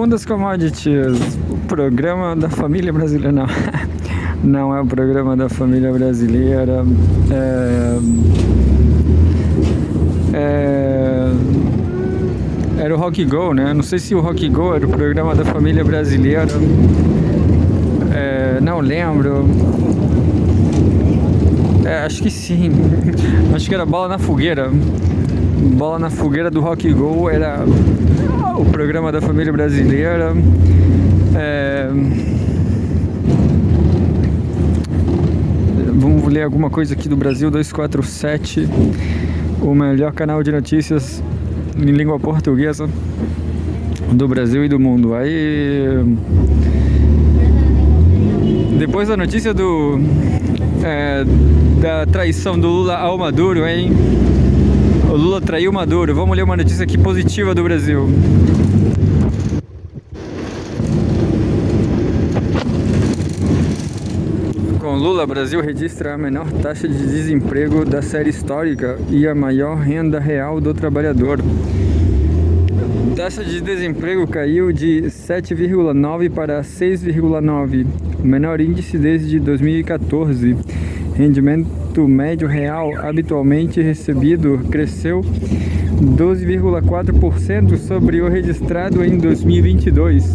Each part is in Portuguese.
Bundas Commodities, o programa da família brasileira. Não, não é o programa da família brasileira. Era o Rock Go, né? Não sei se o Rock Go era o programa da família brasileira. Não lembro. Acho que sim. Acho que era Bola na Fogueira. Bola na Fogueira do Rock Go era o programa da família brasileira. Vamos ler alguma coisa aqui do Brasil 247, o melhor canal de notícias em língua portuguesa do Brasil e do mundo. Aí, depois da notícia da traição do Lula ao Maduro, hein? O Lula traiu o Maduro. Vamos ler uma notícia aqui positiva do Brasil. Com Lula, Brasil registra a menor taxa de desemprego da série histórica e a maior renda real do trabalhador. A taxa de desemprego caiu de 7,9 para 6,9, o menor índice desde 2014. Rendimento médio real habitualmente recebido cresceu 12,4% sobre o registrado em 2022.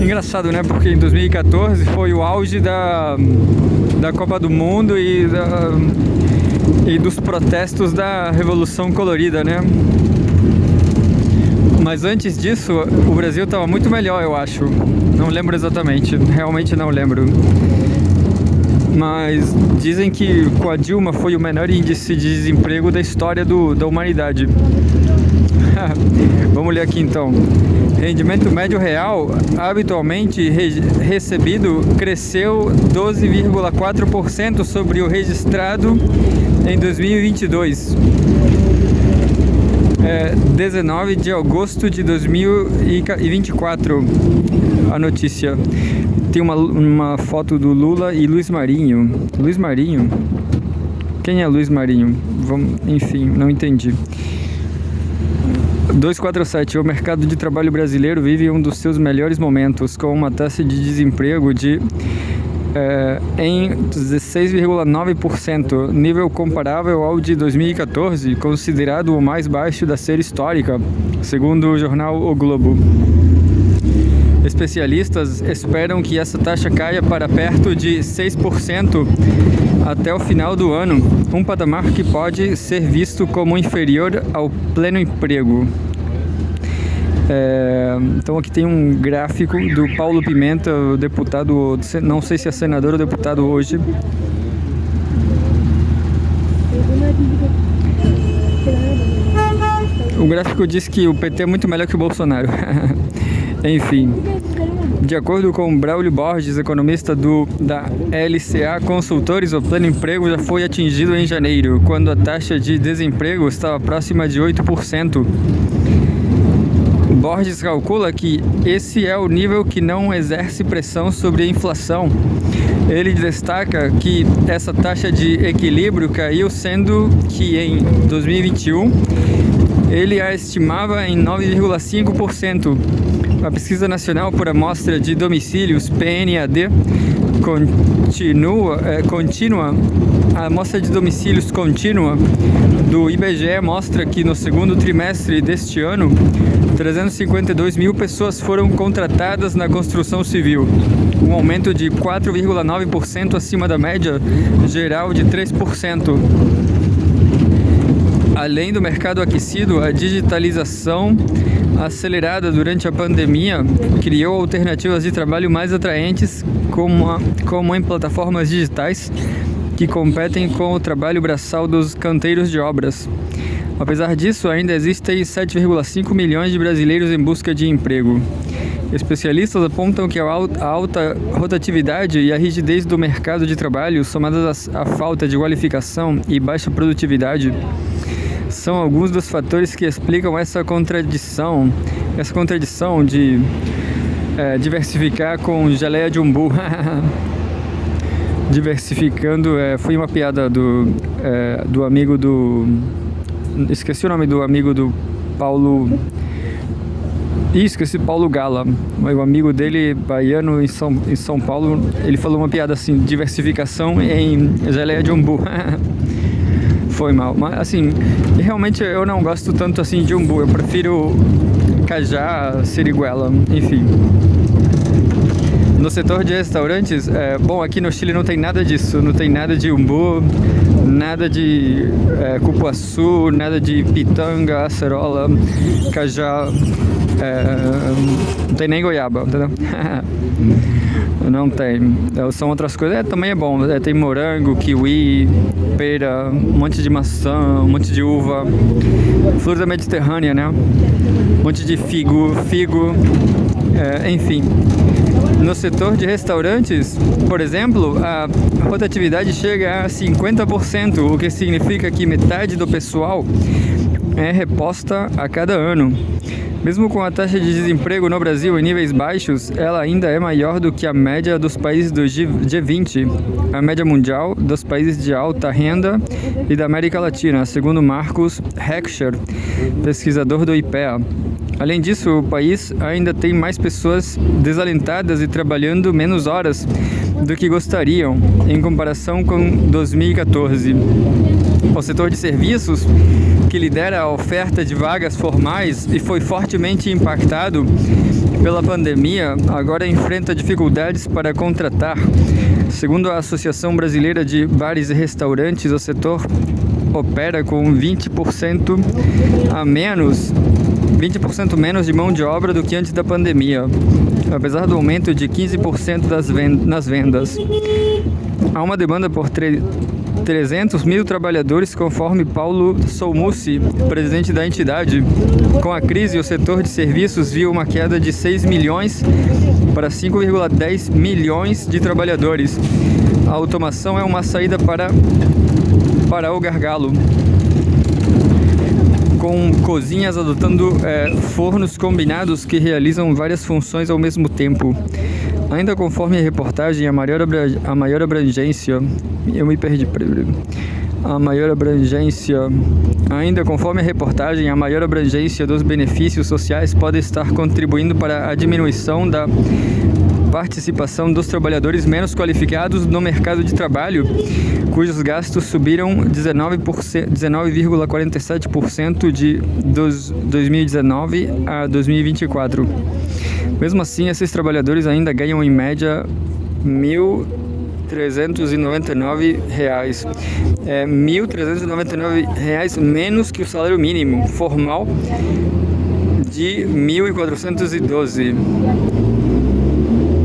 Engraçado, né? Porque em 2014 foi o auge da Copa do Mundo e dos protestos da Revolução Colorida, né? Mas antes disso, o Brasil estava muito melhor, eu acho. Não lembro exatamente, realmente não lembro. Mas dizem que com a Dilma foi o menor índice de desemprego da história da humanidade. Vamos ler aqui então. Rendimento médio real habitualmente recebido cresceu 12,4% sobre o registrado em 2022. 19 de agosto de 2024, a notícia. Tem uma foto do Lula e Luiz Marinho. Luiz Marinho? Quem é Luiz Marinho? Enfim, não entendi. 247. O mercado de trabalho brasileiro vive um dos seus melhores momentos, com uma taxa de desemprego em 16,9%, nível comparável ao de 2014, considerado o mais baixo da série histórica, segundo o jornal O Globo. Especialistas esperam que essa taxa caia para perto de 6% até o final do ano, um patamar que pode ser visto como inferior ao pleno emprego. Então aqui tem um gráfico do Paulo Pimenta, o deputado, não sei se é senador ou deputado hoje. O gráfico diz que o PT é muito melhor que o Bolsonaro. Enfim, de acordo com Braulio Borges, economista da LCA Consultores, o pleno emprego já foi atingido em janeiro, quando a taxa de desemprego estava próxima de 8%. Borges calcula que esse é o nível que não exerce pressão sobre a inflação. Ele destaca que essa taxa de equilíbrio caiu, sendo que em 2021 ele a estimava em 9,5%. A Pesquisa Nacional por Amostra de Domicílios, PNAD, contínua, a amostra de domicílios contínua do IBGE mostra que no segundo trimestre deste ano, 352 mil pessoas foram contratadas na construção civil, um aumento de 4,9% acima da média geral de 3%. Além do mercado aquecido, a digitalização acelerada durante a pandemia criou alternativas de trabalho mais atraentes, como em plataformas digitais que competem com o trabalho braçal dos canteiros de obras. Apesar disso, ainda existem 7,5 milhões de brasileiros em busca de emprego. Especialistas apontam que a alta rotatividade e a rigidez do mercado de trabalho, somadas à falta de qualificação e baixa produtividade, são alguns dos fatores que explicam essa contradição de diversificar com geleia de umbu. Diversificando, foi uma piada do amigo do... Esqueci o nome do amigo do Paulo Isso, esse Paulo Gala, o amigo dele, baiano, em São Paulo, ele falou uma piada assim, diversificação em geleia de umbu. Foi mal, mas assim, realmente eu não gosto tanto assim de umbu, eu prefiro cajá, siriguela, enfim. No setor de restaurantes, bom, aqui no Chile não tem nada disso, não tem nada de umbu, nada de cupuaçu, nada de pitanga, acerola, cajá, não tem nem goiaba, entendeu? Não tem, são outras coisas, também é bom, tem morango, kiwi, pera, um monte de maçã, um monte de uva, fruta mediterrânea, né? Um monte de figo, enfim. No setor de restaurantes, por exemplo, a rotatividade chega a 50%, o que significa que metade do pessoal é reposta a cada ano. Mesmo com a taxa de desemprego no Brasil em níveis baixos, ela ainda é maior do que a média dos países do G20, a média mundial dos países de alta renda e da América Latina, segundo Marcos Heckscher, pesquisador do IPEA. Além disso, o país ainda tem mais pessoas desalentadas e trabalhando menos horas do que gostariam, em comparação com 2014. O setor de serviços, que lidera a oferta de vagas formais e foi fortemente impactado pela pandemia, agora enfrenta dificuldades para contratar. Segundo a Associação Brasileira de Bares e Restaurantes, o setor opera com 20% menos de mão de obra do que antes da pandemia, apesar do aumento de 15% nas vendas. Há uma demanda por 300 mil trabalhadores, conforme Paulo Solmucci, presidente da entidade. Com a crise, o setor de serviços viu uma queda de 6 milhões para 5,10 milhões de trabalhadores. A automação é uma saída para o gargalo, com cozinhas adotando fornos combinados que realizam várias funções ao mesmo tempo. Ainda conforme a reportagem, a maior abrangência... Eu me perdi. Ainda conforme a reportagem, a maior abrangência dos benefícios sociais pode estar contribuindo para a diminuição da participação dos trabalhadores menos qualificados no mercado de trabalho, cujos gastos subiram 19,47% de 2019 a 2024. Mesmo assim, esses trabalhadores ainda ganham em média R$ 1.399. R$ 1.399 menos que o salário mínimo formal de 1.412.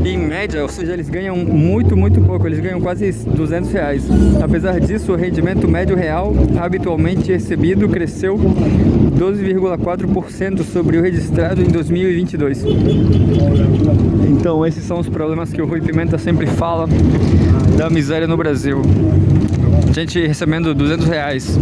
Em média, ou seja, eles ganham muito pouco, eles ganham quase R$200. Apesar disso, o rendimento médio real habitualmente recebido cresceu 12,4% sobre o registrado em 2022. Então, esses são os problemas que o Rui Pimenta sempre fala da miséria no Brasil. Gente recebendo R$200.